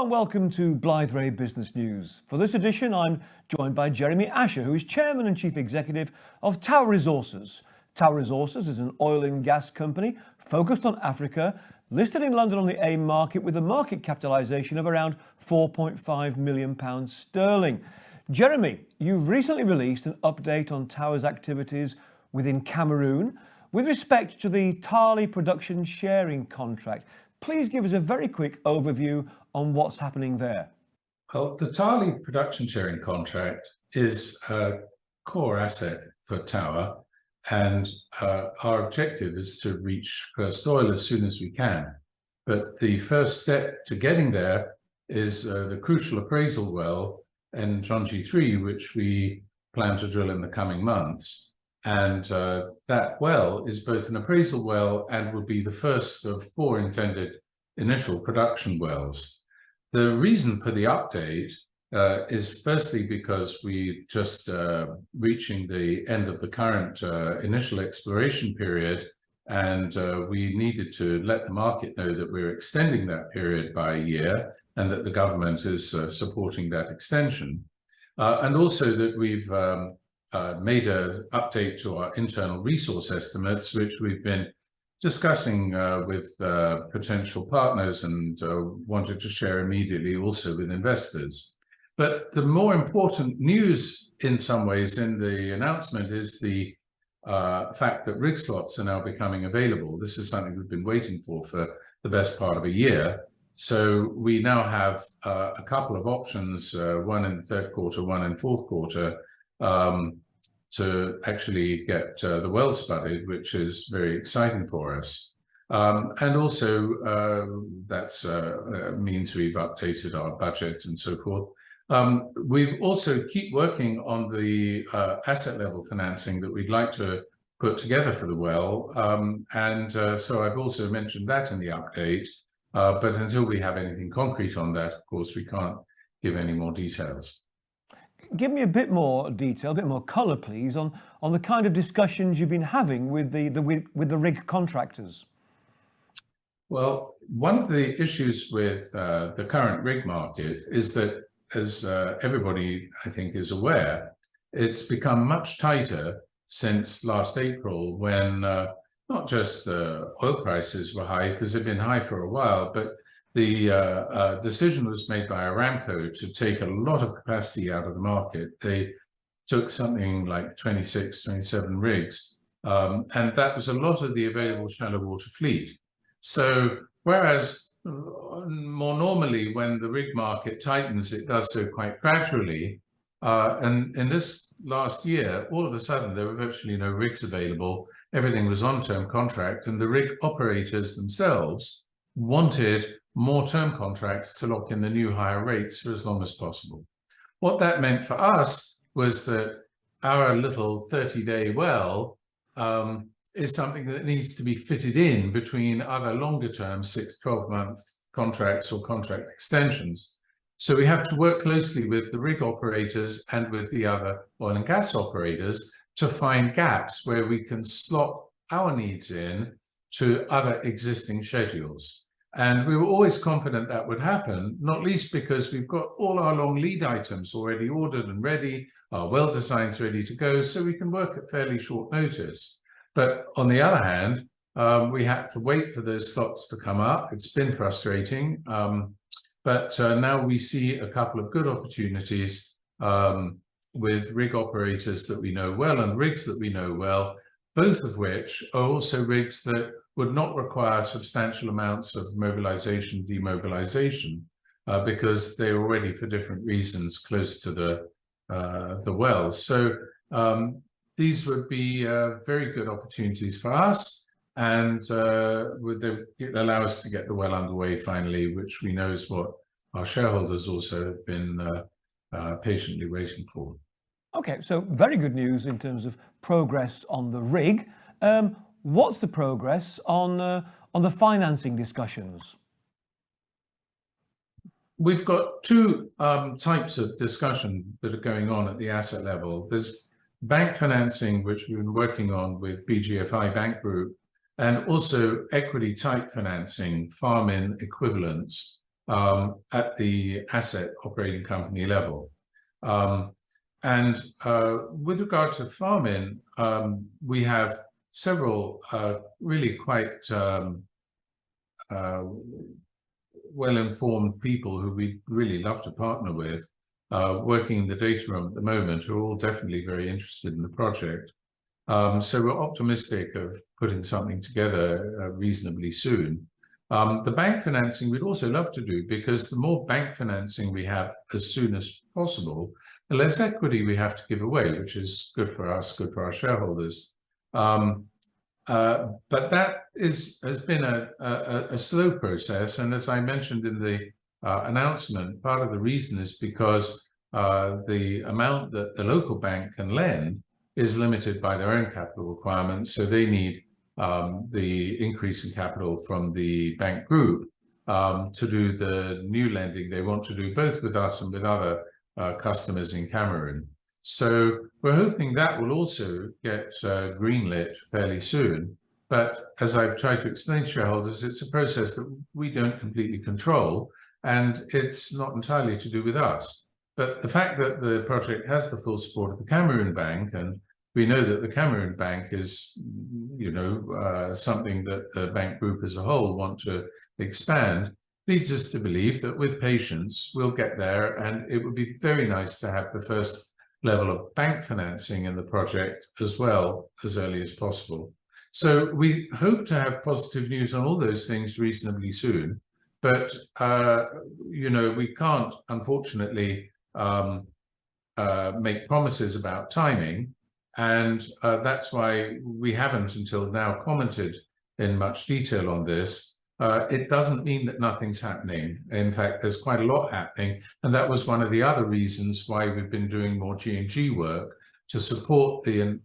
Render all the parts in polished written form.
Hello and welcome to Blythe Business News. For this edition, I'm joined by Jeremy Asher, who is Chairman and Chief Executive of Tower Resources. Tower Resources is an oil and gas company focused on Africa, listed in London on the AIM market with a market capitalisation of around £4.5 million sterling. Jeremy, you've recently released an update on Tower's activities within Cameroon with respect to the Tali production sharing contract. Please give us a very quick overview on what's happening there. Well, the Tali production sharing contract is a core asset for Tower, and our objective is to reach first oil as soon as we can. But the first step to getting there is the crucial appraisal well in Tranche 3, which we plan to drill in the coming months. And that well is both an appraisal well and will be the first of 4 intended initial production wells. The reason for the update is firstly because we just reaching the end of the current initial exploration period, and we needed to let the market know that we're extending that period by a year and that the government is supporting that extension. And also that we've made an update to our internal resource estimates, which we've been discussing with potential partners and wanted to share immediately also with investors. But the more important news in some ways in the announcement is the fact that rig slots are now becoming available. This is something we've been waiting for the best part of a year. So we now have a couple of options, one in the third quarter, one in fourth quarter, to actually get the well spudded, which is very exciting for us. And also that means we've updated our budget and so forth. We've also keep working on the asset level financing that we'd like to put together for the well. So I've also mentioned that in the update, but until we have anything concrete on that, of course, we can't give any more details. Give me a bit more detail, a bit more colour, please, on the kind of discussions you've been having with the rig contractors. Well, one of the issues with the current rig market is that, as everybody, I think, is aware, it's become much tighter since last April when not just the oil prices were high, because they've been high for a while, but the decision was made by Aramco to take a lot of capacity out of the market. They took something like 26, 27 rigs, and that was a lot of the available shallow water fleet. So whereas more normally when the rig market tightens, it does so quite gradually, and in this last year, all of a sudden, there were virtually no rigs available. Everything was on term contract, and the rig operators themselves wanted more term contracts to lock in the new higher rates for as long as possible. What that meant for us was that our little 30-day well is something that needs to be fitted in between other longer term 6-12-month contracts or contract extensions. So we have to work closely with the rig operators and with the other oil and gas operators to find gaps where we can slot our needs in to other existing schedules. And we were always confident that would happen, not least because we've got all our long lead items already ordered and ready, our well designs ready to go, so we can work at fairly short notice. But on the other hand, we had to wait for those slots to come up. It's been frustrating, but now we see a couple of good opportunities with rig operators that we know well and rigs that we know well, both of which are also rigs that would not require substantial amounts of mobilization, demobilization, because they're already, for different reasons, close to the wells. So these would be very good opportunities for us, and would allow us to get the well underway finally, which we know is what our shareholders also have been patiently waiting for. Okay, so very good news in terms of progress on the rig. What's the progress on the financing discussions? We've got two types of discussion that are going on at the asset level. There's bank financing, which we've been working on with BGFI Bank Group, and also equity type financing, farm-in equivalents, at the asset operating company level. With regard to farming, we have several really quite well-informed people who we really love to partner with, working in the data room at the moment, who are all definitely very interested in the project. So we're optimistic of putting something together reasonably soon. The bank financing we'd also love to do, because the more bank financing we have as soon as possible, the less equity we have to give away, which is good for us, good for our shareholders. But that has been a slow process. And as I mentioned in the announcement, part of the reason is because the amount that the local bank can lend is limited by their own capital requirements. So they need the increase in capital from the bank group to do the new lending they want to do, both with us and with other customers in Cameroon. So we're hoping that will also get greenlit fairly soon. But as I've tried to explain to shareholders, it's a process that we don't completely control, and it's not entirely to do with us. But the fact that the project has the full support of the Cameroon Bank, and we know that the Cameroon Bank is, something that the bank group as a whole want to expand, leads us to believe that with patience, we'll get there. And it would be very nice to have the first level of bank financing in the project as well as early as possible. So we hope to have positive news on all those things reasonably soon. But, we can't, unfortunately, make promises about timing. And that's why we haven't until now commented in much detail on this. It doesn't mean that nothing's happening. In fact, there's quite a lot happening. And that was one of the other reasons why we've been doing more G&G work to support the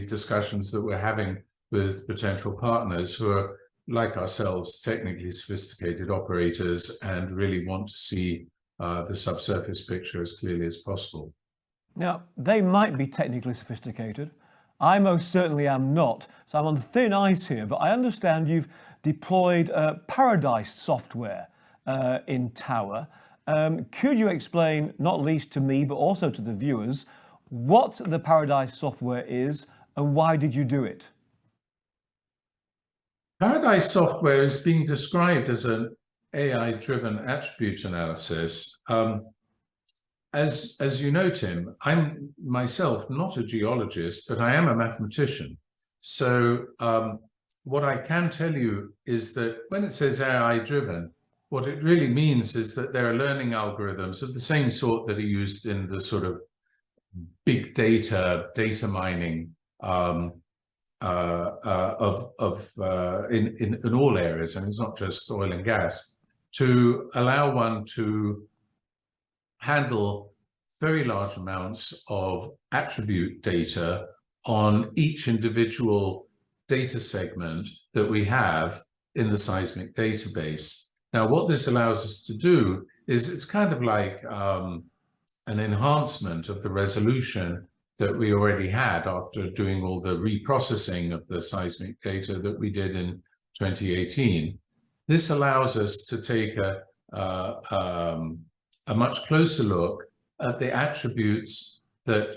discussions that we're having with potential partners who are, like ourselves, technically sophisticated operators and really want to see the subsurface picture as clearly as possible. Now, they might be technically sophisticated. I most certainly am not. So I'm on thin ice here, but I understand you've deployed Paradise software in Tower. Could you explain, not least to me, but also to the viewers, what the Paradise software is and why did you do it? Paradise software is being described as an AI-driven attribute analysis. As you know, Tim, I'm myself not a geologist, but I am a mathematician. So what I can tell you is that when it says AI-driven, what it really means is that there are learning algorithms of the same sort that are used in the sort of big data mining in all areas, and it's not just oil and gas, to allow one to handle very large amounts of attribute data on each individual data segment that we have in the seismic database. Now, what this allows us to do is it's kind of like an enhancement of the resolution that we already had after doing all the reprocessing of the seismic data that we did in 2018. This allows us to take a much closer look at the attributes that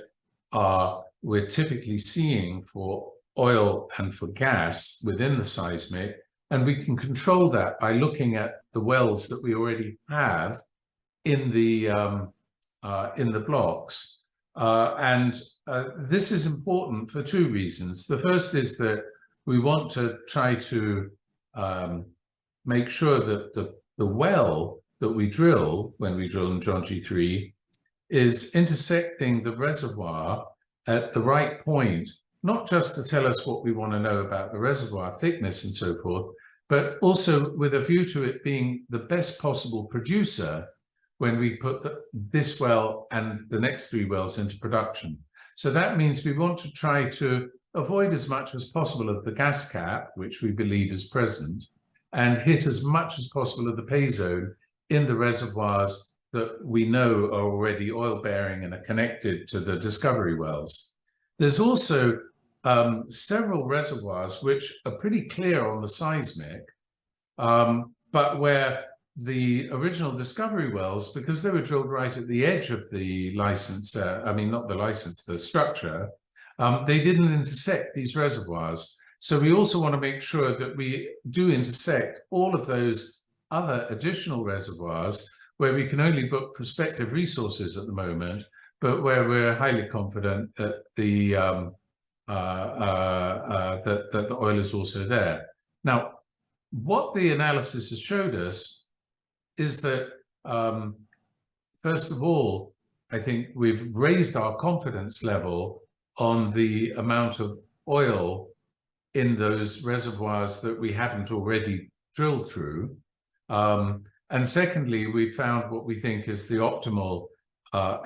we're typically seeing for oil and for gas within the seismic, and we can control that by looking at the wells that we already have in the blocks. This is important for two reasons. The first is that we want to try to make sure that the well that we drill when we drill in John G3 is intersecting the reservoir at the right point, not just to tell us what we want to know about the reservoir thickness and so forth, but also with a view to it being the best possible producer when we put this well and the next 3 wells into production. So that means we want to try to avoid as much as possible of the gas cap, which we believe is present, and hit as much as possible of the pay zone in the reservoirs that we know are already oil-bearing and are connected to the discovery wells. There's also several reservoirs which are pretty clear on the seismic, but where the original discovery wells, because they were drilled right at the edge of the license, I mean, not the license, the structure, they didn't intersect these reservoirs. So we also want to make sure that we do intersect all of those other additional reservoirs where we can only book prospective resources at the moment, but where we're highly confident that the that the oil is also there. Now, what the analysis has showed us is that, first of all, I think we've raised our confidence level on the amount of oil in those reservoirs that we haven't already drilled through. And secondly, we found what we think is the optimal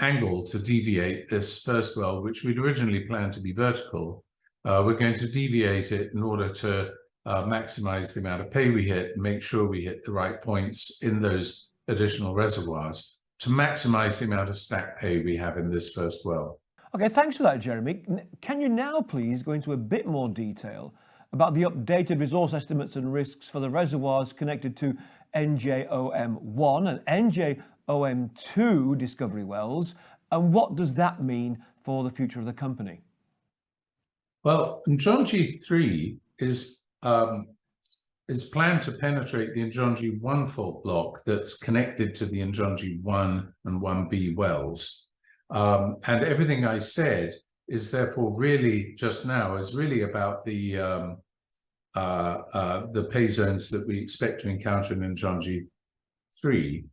angle to deviate this first well, which we'd originally planned to be vertical. We're going to deviate it in order to maximize the amount of pay we hit and make sure we hit the right points in those additional reservoirs to maximize the amount of stack pay we have in this first well. Okay, thanks for that, Jeremy. Can you now please go into a bit more detail about the updated resource estimates and risks for the reservoirs connected to NJOM1 and NJOM2 discovery wells, and what does that mean for the future of the company? Well, Njonji-3 is planned to penetrate the Njonji-1 fault block that's connected to the Njonji-1 and 1B wells. And everything I said is therefore really just now is really about the pay zones that we expect to encounter in Njonji-3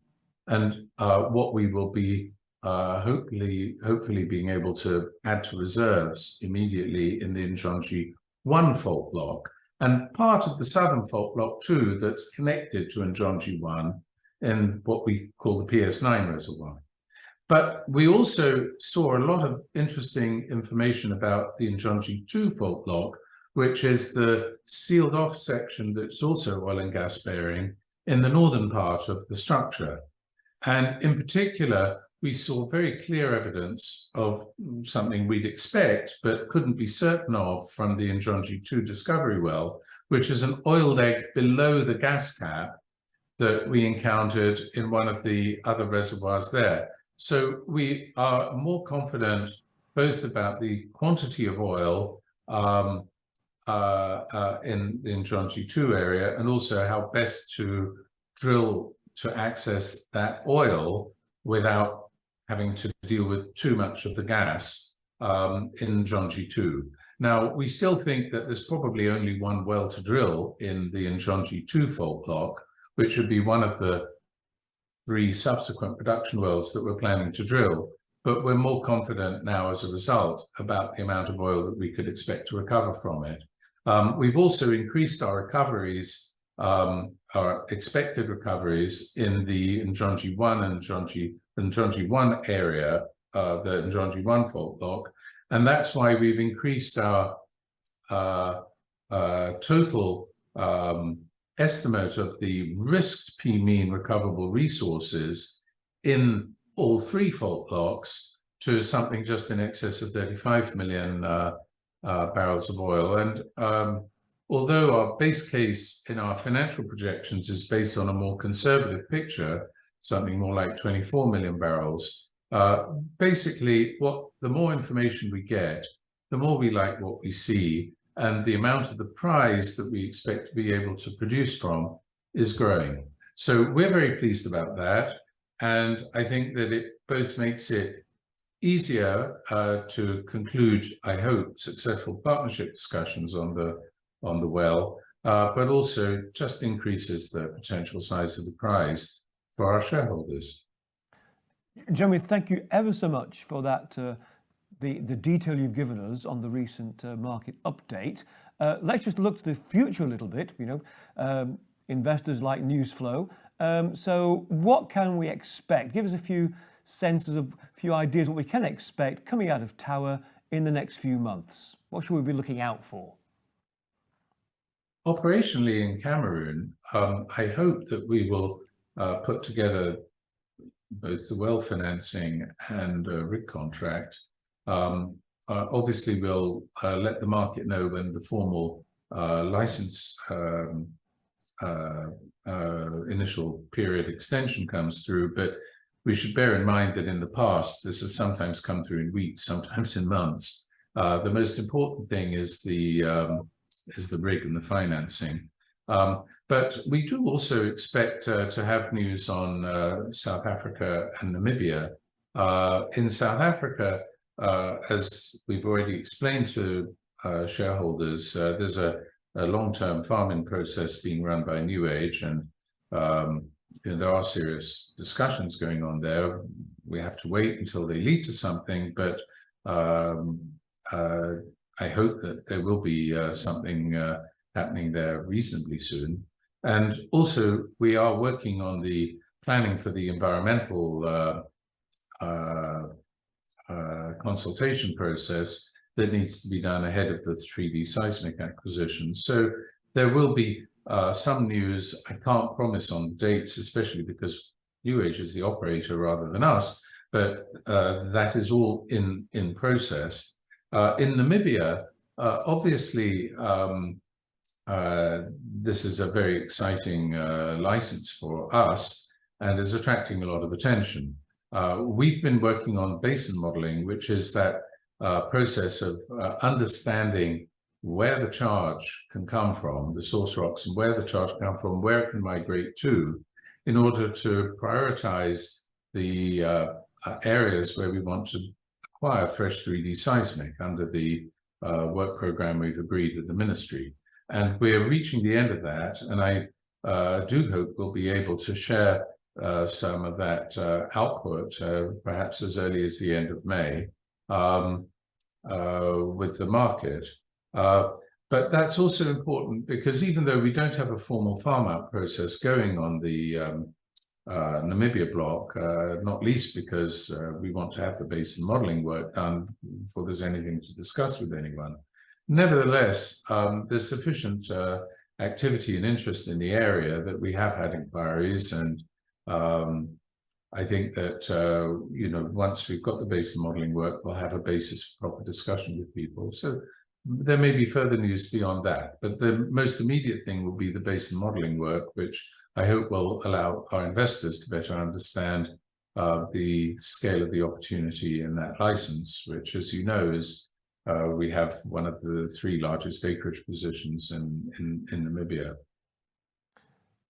and what we will be hopefully being able to add to reserves immediately in the Njonji-1 fault block, and part of the southern fault block too that's connected to Njonji-1 in what we call the PS9 reservoir. But we also saw a lot of interesting information about the Njonji-2 fault block, which is the sealed off section that's also oil and gas bearing in the northern part of the structure. And in particular, we saw very clear evidence of something we'd expect, but couldn't be certain of from the Njonji-2 discovery well, which is an oil leg below the gas cap that we encountered in one of the other reservoirs there. So we are more confident both about the quantity of oil in the Njonji-2 area and also how best to drill to access that oil without having to deal with too much of the gas in Njonji-2. Now, we still think that there's probably only one well to drill in the Njonji-2 fault block, which would be one of the 3 subsequent production wells that we're planning to drill. But we're more confident now as a result about the amount of oil that we could expect to recover from it. We've also increased our recoveries, our expected recoveries in the Njonji-1 and Njonji-1 area, the Njonji-1 fault block, and that's why we've increased our total estimate of the risked P-mean recoverable resources in all 3 fault blocks to something just in excess of 35 million barrels of oil. And although our base case in our financial projections is based on a more conservative picture, something more like 24 million barrels, basically the more information we get, the more we like what we see, and the amount of the prize that we expect to be able to produce from is growing. So we're very pleased about that. And I think that it both makes it easier to conclude, I hope, successful partnership discussions on the well, but also just increases the potential size of the prize for our shareholders. Jeremy, thank you ever so much for that, the detail you've given us on the recent market update. Let's just look to the future a little bit. Investors like news flow. So what can we expect? Give us a few senses of, a few ideas what we can expect coming out of Tower in the next few months. What should we be looking out for? Operationally in Cameroon, I hope that we will put together both the well financing and rig contract. Obviously, we'll let the market know when the formal license initial period extension comes through, but we should bear in mind that in the past, this has sometimes come through in weeks, sometimes in months. The most important thing is the rig and the financing. But we do also expect to have news on South Africa and Namibia. In South Africa, as we've already explained to shareholders, there's a long-term farming process being run by New Age, and there are serious discussions going on there. We have to wait until they lead to something, but I hope that there will be something happening there reasonably soon. And also, we are working on the planning for the environmental consultation process that needs to be done ahead of the 3D seismic acquisition. So there will be some news. I can't promise on dates, especially because New Age is the operator rather than us, but that is all in process. In Namibia, obviously, this is a very exciting license for us and is attracting a lot of attention. We've been working on basin modeling, which is that process of understanding where the charge can come from, the source rocks, and where the charge can come from, where it can migrate to, in order to prioritize the areas where we want to acquire fresh 3D seismic under the work program we've agreed with the ministry. And we're reaching the end of that, and I do hope we'll be able to share some of that output, perhaps as early as the end of May, with the market. But that's also important because even though we don't have a formal farm-out process going on the Namibia block, not least because we want to have the basin modeling work done before there's anything to discuss with anyone. Nevertheless, there's sufficient activity and interest in the area that we have had inquiries, and I think that once we've got the basin modeling work, we'll have a basis for proper discussion with people. So there may be further news beyond that, but the most immediate thing will be the basin modeling work, which I hope will allow our investors to better understand the scale of the opportunity in that license, which, as you know, is we have one of the 3 largest acreage positions in Namibia.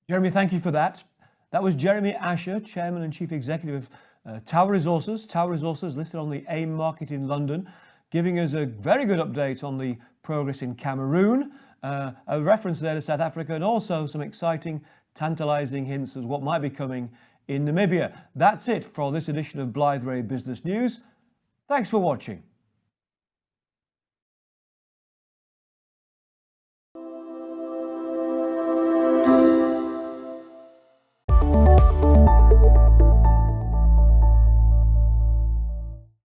Jeremy, thank you for that. That was Jeremy Asher, Chairman and Chief Executive of Tower Resources. Tower Resources listed on the AIM market in London, giving us a very good update on the progress in Cameroon, a reference there to South Africa, and also some exciting, tantalizing hints as what might be coming in Namibia. That's it for this edition of Blythe Ray Business News. Thanks for watching.